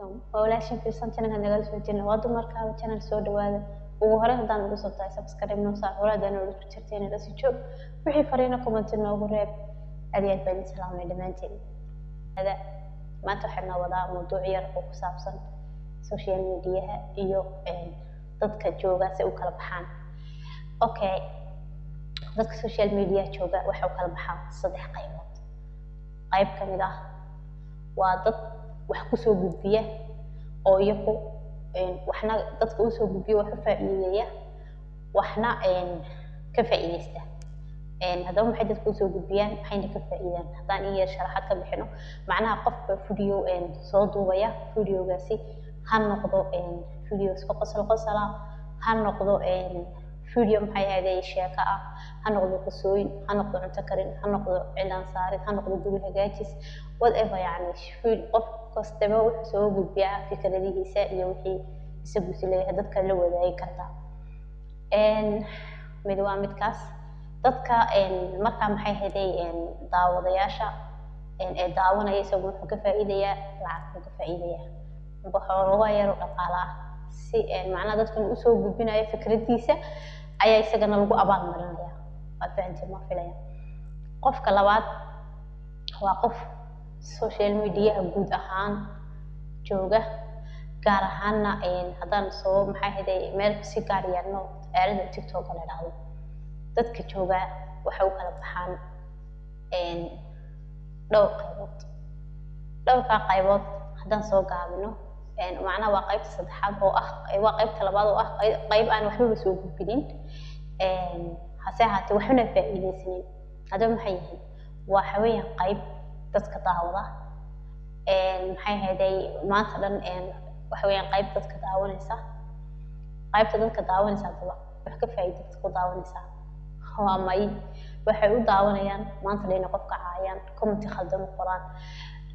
walaashin fiirsan channel nagal soo jirna waa dumarka channel soo dhawaada ugu hore hadaan ugu soo tahay subscribe noo saar walaadana ugu jirteen la sii joog wixii fariina comment noogu reeb aad baan salaamay dhamaantiin hada maanta waxaan wadaa mowduuc yar oo ku saabsan social media iyo dadka jooga si u kala baxaan okay dadka social media jooga waxa uu kala baxaa saddex qaybood qayb kamid ah waa dad wax ku soo gudbiya oo iyagu waxna dadka u soo gudbiya wax faa'iideeya waxna ka faa'iideysta hadaba maxay dadku u soo gudbiyaan waxayna ka faa'iidaan hadaan iyo sharaxaad ka bixino macnaha qofka video soo duubaya videogaasi ha noqdo video iska qosla ha noqdo video maxay ahayd sheeko ah ha noqdo qosooyin ha noqdo cunto karin ha noqdo cilaan saarid ha noqdo guri hagaajis whatever yani qof kastaba wuxuu soo gudbiyaa fikradihiisa iyo wixii isagu leeyahay dadka la wadaagi karta mid waa midkaas dadka marka maxay ahayd daawadayaasha daawanaya isagu wuxuu ka faa'iideeyaa lacag ka faa'iideeyaa waxoogaa yar oo dhaqaale ah si macnaha dadka uu soo gudbinayo fikradiisa ayaa isagana lagu abaal marinaya fahantii ma filaya qofka labaad waa qof social media guud ahaan jooga gaar ahaanna hadaan soo maxay ahayd meel si gaar yaano aalada TikTok la dhahdo dadka jooga waxa uu kala baxaan dhowr qaybood hadaan soo gaabino macnaha waa qaybta saddexaad oo ah waa qaybta labaad oo ah qayb aan waxba soo gudbinin hase ahaatee waxna faa'iideysanin hadaba maxay yihiin waa haween qayb dadka daawada maxay ahayd maanta dhan waxa weeyaan qayb dadka daawanaysa qaybta dadka daawanaysa hadaba wax ka faa'iido dadka daawanaysa waa may waxay u daawanayaan maanta dhan qofka caayaan comment khaldan qoraan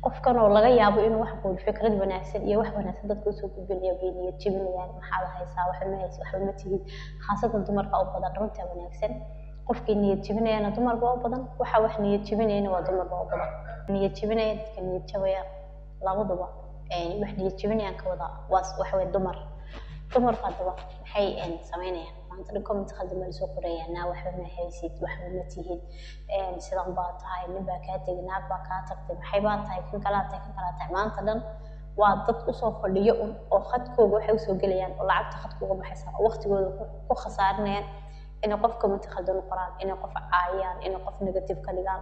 qofkan oo laga yaabo inuu wax qool fikrad wanaagsan iyo wax wanaagsan dadku soo gudbinayo iyo jibinayaan maxaa la haysaa wax ma hayso wax ma tihid khaasatan dumarka oo badan runta wanaagsan qofkii niyad jibinayana dumarka oo badan waxa wax niyad jibinayna waa dumarka oo badan niyad jibinaya dadka niyad jabaya labaduba wax niyad jibinayaan ka wada wax way dumarka hadaba waxay sameynayaan maanta comment khaldan ma soo qorayaan waxba ma haysid waxba ma tihid sidan baa tahay nin baa ka tagay naag baa ka tagtay maxay baa tahay kan kala tahay maanta dhan waa dad u soo fadhiyo oo khadkooda waxay u soo galayaan oo lacagta khadkooda baxaysa waqtigooda ku khasaarinayaan in qof comment khaldan qoraan in qof caayaan in qof negative ka dhigaan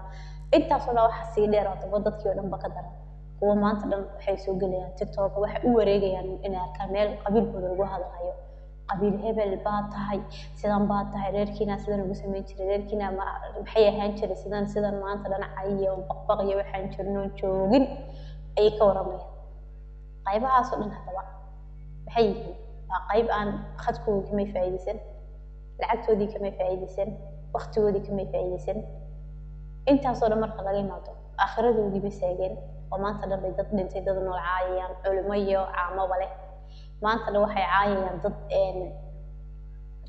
intaas oo waxa si dheer oo dadkii oo dhan ba ka daran kuwa maanta dhan waxay soo galayaan TikTok waxay u wareegayaan in arkaan meel qabiilkooda lagu hadlayo qabiil hebel baa tahay sidan baa tahay reerkiina sidan ugu sameyn jiray reerkiina maxay ahaan jiray sidan maanta dhan caayiyo baqbaq iyo waxaan jirno joogin ay ka waramayaan qaybahaas oo dhan hadaba waxay yihiin qayb aan khadkooda kama faa'iideysan lacagtoodii kama faa'iideysan waqtigoodii kama faa'iideysan intaas oo dhan marka laga imaado akhiradoodii bay seegeen oo maanta dhan bay dad dhintay dad nool caayayaan culimo iyo caamo leh maanta dhan waxay caayayaan dad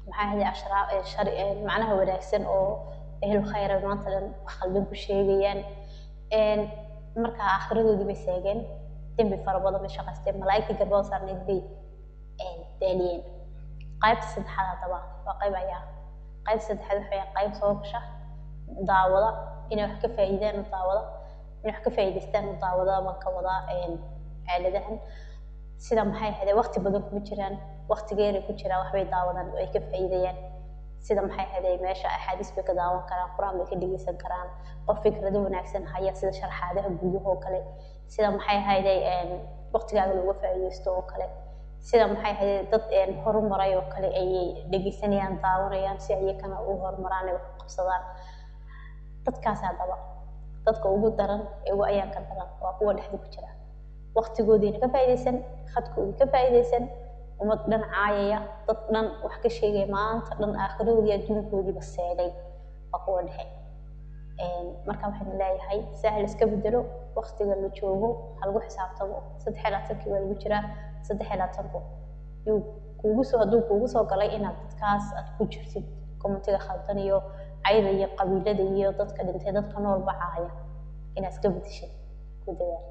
maxay ahayd macnaha wanaagsan oo ehel khayr maanta dhan wax qalban ku sheegayaan marka akhiradoodii bay seegeen dambi fara badan bay shaqaysteen malaa'igta garbood saarneed bay daaliyeen qaybta saddexaad hadaba waa qayb saddexaad waxay qayb soo gasha daawada inay wax ka faa'iidaan daawada inay wax ka faa'iideystaan daawada baan ka wadaa aaladahan sida maxay ahayd waqti badan kuma jiraan waqtigeena ku jira wax bay daawadaan oo ay ka faa'iidayaan sida maxay ahayd meesha axaadiis bay ka daawan karaan quraan bay ka dhageysan karaan qof fikrado wanaagsan haya sida sharaxaadaha gudaha oo kale sida maxay ahayd waqtigaaga looga faa'iideysto oo kale sida maxay ahayd dad horumaray oo kale ay dhageysanayaan daawanayaan si ay kana u horumaraan wax qabsadaan dadkaas hadaba dadka ugu daran ee ayaan ka daran waa kuwa dhexda ku jira waqtigoodina ka faa'iideysan khadkoodii ka faa'iideysan umad dhan caayaya dad dhan wax ka sheegay maanta dhan aakhiroodii adduunkoodii ba seegay waa kuwa dhexe marka waxaan leeyahay sahal iska bedelo waqtiga la joogo halgu xisaabtamo 3 waa lagu jiraa 3 yuu kuugu soo galay inaad dadkaas aad ku jirtid commentiga khaldan iyo cayda iyo qabiilada iyo dadka dhintay dadka nool ba caaya inaad iska bedeshid ku dadaal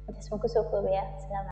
intaas ma ku soo koobayaa salaam